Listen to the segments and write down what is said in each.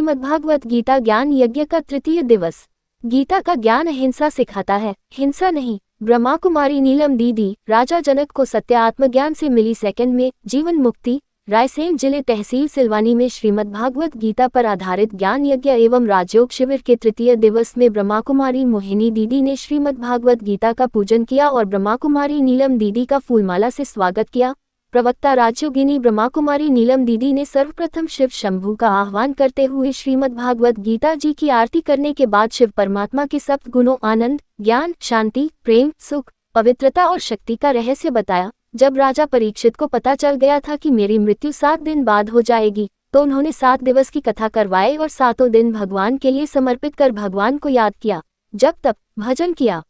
श्रीमद्भागवत गीता ज्ञान यज्ञ का तृतीय दिवस। गीता का ज्ञान अहिंसा सिखाता है, हिंसा नहीं। ब्रह्मा कुमारी नीलम दीदी राजा जनक को सत्य आत्मज्ञान से मिली सेकंड में जीवन मुक्ति। रायसेन जिले तहसील सिलवानी में श्रीमद्भागवत गीता पर आधारित ज्ञान यज्ञ एवं राजयोग शिविर के तृतीय दिवस में ब्रह्मा कुमारी मोहिनी दीदी ने श्रीमद्भागवत गीता का पूजन किया और ब्रह्मा कुमारी नीलम दीदी का फूलमाला से स्वागत किया। प्रवक्ता राजयोगिनी ब्रह्मा कुमारी नीलम दीदी ने सर्वप्रथम शिव शंभु का आह्वान करते हुए श्रीमद्भागवत गीता जी की आरती करने के बाद शिव परमात्मा के सप्त गुणों आनंद, ज्ञान, शांति, प्रेम, सुख, पवित्रता और शक्ति का रहस्य बताया। जब राजा परीक्षित को पता चल गया था कि मेरी मृत्यु 7 दिन बाद हो जाएगी, तो उन्होंने 7 दिवस की कथा करवाई और 7 दिन भगवान के लिए समर्पित कर भगवान को याद किया, जप तप भजन किया।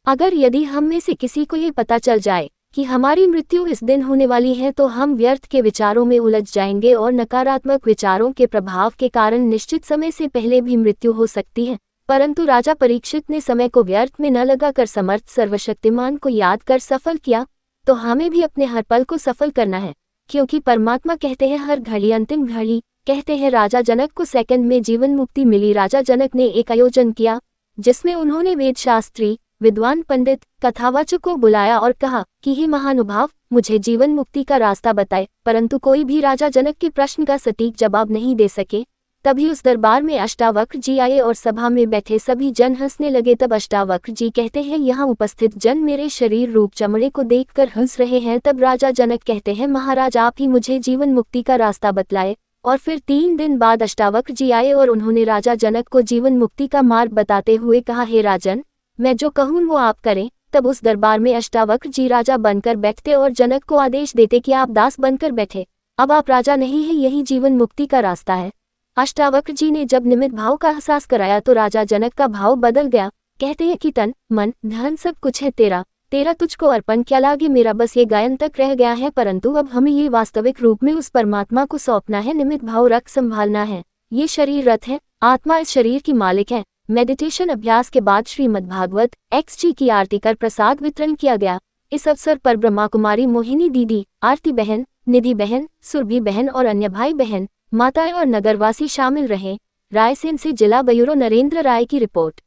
अगर यदि हम में से किसी को ये पता चल जाए कि हमारी मृत्यु इस दिन होने वाली है, तो हम व्यर्थ के विचारों में उलझ जाएंगे और नकारात्मक विचारों के प्रभाव के कारण निश्चित समय से पहले भी मृत्यु हो सकती है। परंतु राजा परीक्षित ने समय को व्यर्थ में न लगाकर समर्थ सर्वशक्तिमान को याद कर सफल किया। तो हमें भी अपने हर पल को सफल करना है, क्योंकि परमात्मा कहते हैं हर घड़ी अंतिम घड़ी। कहते हैं राजा जनक को सेकंड में जीवन मुक्ति मिली। राजा जनक ने एक आयोजन किया जिसमें उन्होंने वेद शास्त्री, विद्वान पंडित, कथावाचक को बुलाया और कहा कि हे महानुभाव, मुझे जीवन मुक्ति का रास्ता बताए। परंतु कोई भी राजा जनक के प्रश्न का सटीक जवाब नहीं दे सके। तभी उस दरबार में अष्टावक्र जी आए और सभा में बैठे सभी जन हंसने लगे। तब अष्टावक्र जी कहते हैं, यहाँ उपस्थित जन मेरे शरीर रूप चमड़े को देखकर हंस रहे हैं। तब राजा जनक कहते हैं, महाराज आप ही मुझे जीवन मुक्ति का रास्ता बतलाए। और फिर 3 दिन बाद अष्टावक्र जी आए और उन्होंने राजा जनक को जीवन मुक्ति का मार्ग बताते हुए कहा, हे राजन, मैं जो कहूँ वो आप करें। तब उस दरबार में अष्टावक्र जी राजा बनकर बैठते और जनक को आदेश देते कि आप दास बनकर बैठे, अब आप राजा नहीं है, यही जीवन मुक्ति का रास्ता है। अष्टावक्र जी ने जब निमित्त भाव का एहसास कराया तो राजा जनक का भाव बदल गया। कहते हैं कि तन मन धन सब कुछ है तेरा, तेरा तुझको अर्पण क्या लागे मेरा, बस ये गायन तक रह गया है। परंतु अब हमें ये वास्तविक रूप में उस परमात्मा को सौंपना है, निमित्त भाव रख संभालना है। ये शरीर रथ है, आत्मा इस शरीर की मालिक है। मेडिटेशन अभ्यास के बाद श्रीमद्भागवत XG की आरती कर प्रसाद वितरण किया गया। इस अवसर पर ब्रह्मा कुमारी मोहिनी दीदी, आरती बहन, निधि बहन, सुरभि बहन और अन्य भाई बहन, माताएं और नगरवासी शामिल रहे। रायसेन से जिला ब्यूरो नरेंद्र राय की रिपोर्ट।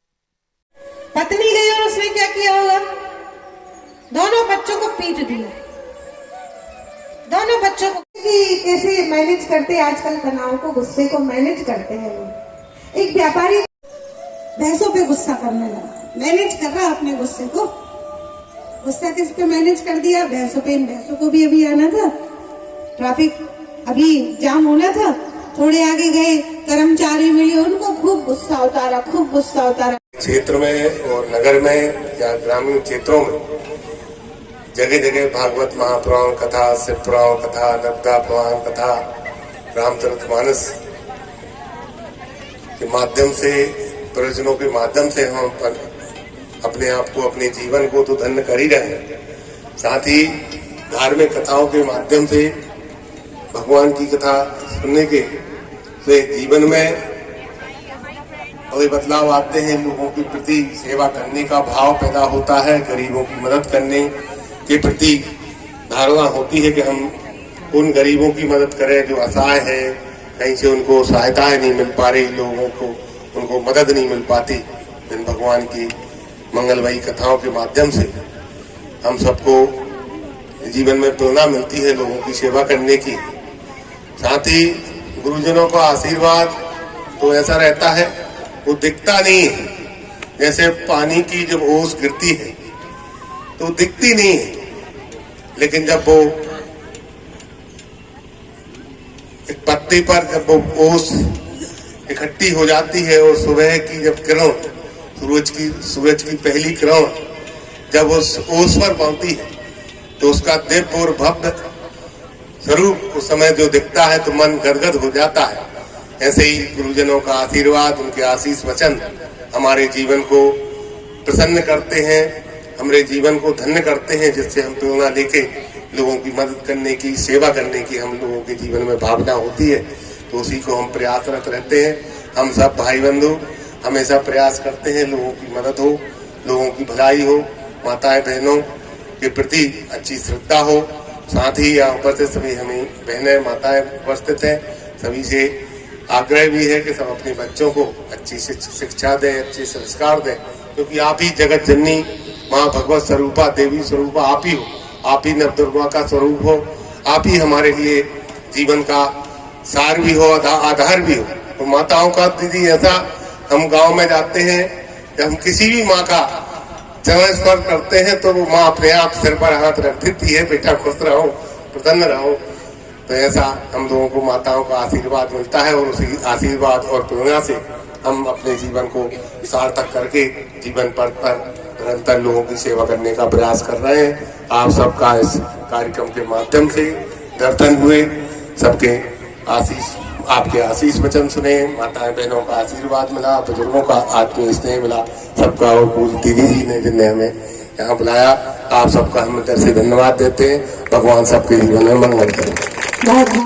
पत्नी गई और उसने क्या किया होगा? दोनों बच्चों को पीट दिया। दोनों बच्चों को कैसे मैनेज करते, आजकल तनाव को, गुस्से को मैनेज करते हैं लोग। एक व्यापारी भैंसों पे गुस्सा करने लगा, मैनेज कर रहा अपने गुस्से को। गुस्सा किस पे मैनेज कर दिया? भैंसों पे। इन भैंसों को भी अभी आना था, ट्रैफिक अभी जाम होना था। थोड़े आगे गए, कर्मचारी मिले, उनको खूब गुस्सा उतारा, खूब गुस्सा उतारा। क्षेत्र में और नगर में या ग्रामीण क्षेत्रों में जगह जगह भागवत महापुराण कथा, शिव पुराण कथा, नर्मदा पुराण कथा, रामचरितमानस के माध्यम से, प्रवचनों के माध्यम से हम अपने आप को, अपने जीवन को तो धन्य कर ही रहे हैं। साथ ही धार्मिक कथाओं के माध्यम से, भगवान की कथा सुनने के से जीवन में बड़े बदलाव आते हैं। लोगों के प्रति सेवा करने का भाव पैदा होता है, गरीबों की मदद करने के प्रति धारणा होती है कि हम उन गरीबों की मदद करें जो असहाय है, कहीं से उनको सहायताएं नहीं मिल पा रही, लोगों को उनको मदद नहीं मिल पाती। इन भगवान की मंगलमयी कथाओं के माध्यम से हम सबको जीवन में प्रेरणा मिलती है लोगों की सेवा करने की। साथ ही गुरुजनों का आशीर्वाद तो ऐसा रहता है, वो दिखता नहीं है। जैसे पानी की जब ओस गिरती है तो दिखती नहीं है, लेकिन जब वो एक पत्ती पर जब वो ओस इकट्ठी हो जाती है और सुबह की जब किरण, सूरज की पहली किरण जब उस ओस पर पड़ती है तो उसका दिव्य और भव्य स्वरूप उस समय जो दिखता है तो मन गदगद हो जाता है। ऐसे ही गुरुजनों का आशीर्वाद, उनके आशीष वचन हमारे जीवन को प्रसन्न करते हैं, हमारे जीवन को धन्य करते हैं, जिससे हम प्रेरणा लेके लोगों की मदद करने की, सेवा करने की हम लोगों के जीवन में भावना होती है। तो उसी को हम प्रयासरत रहते हैं। हम सब भाई बंधु हमेशा प्रयास करते हैं लोगों की मदद हो, लोगों की भलाई हो, माताएं बहनों के प्रति अच्छी श्रद्धा हो। साथ ही यहाँ उपस्थित सभी हमें बहनें माताएं उपस्थित हैं, सभी से आग्रह भी है कि सब अपने बच्चों को अच्छी शिक्षा दें, अच्छे संस्कार दें, क्योंकि आप ही जगत जननी माँ भगवत स्वरूपा देवी स्वरूपा आप ही हो, आप ही नवदुर्गा का स्वरूप हो, आप ही हमारे लिए जीवन का सार भी हो, आधार भी हो। तो माताओं का दीदी ऐसा हम गांव में जाते हैं, जब हम किसी भी माँ का चरण स्पर्श करते हैं तो वो माँ अपने आप सिर पर हाथ रख देती है, बेटा खुश रहो, प्रसन्न रहो। तो ऐसा हम लोगों को माताओं का आशीर्वाद मिलता है और उसी आशीर्वाद और प्रेरणा से हम अपने जीवन को सार्थक करके जीवन पथ पर निरंतर लोगों की सेवा करने का प्रयास कर रहे हैं। आप सबका इस कार्यक्रम के माध्यम से दर्शन हुए, सबके आशीष, आपके आशीष वचन सुने, माताएं बहनों का आशीर्वाद मिला, बुजुर्गों का आत्मीय स्नेह मिला, सबका और पूरी दीदी जी ने जिन्हें हमें यहाँ बुलाया, आप सबका हम अंदर से धन्यवाद देते हैं। भगवान सबके जीवन में मंगल करें।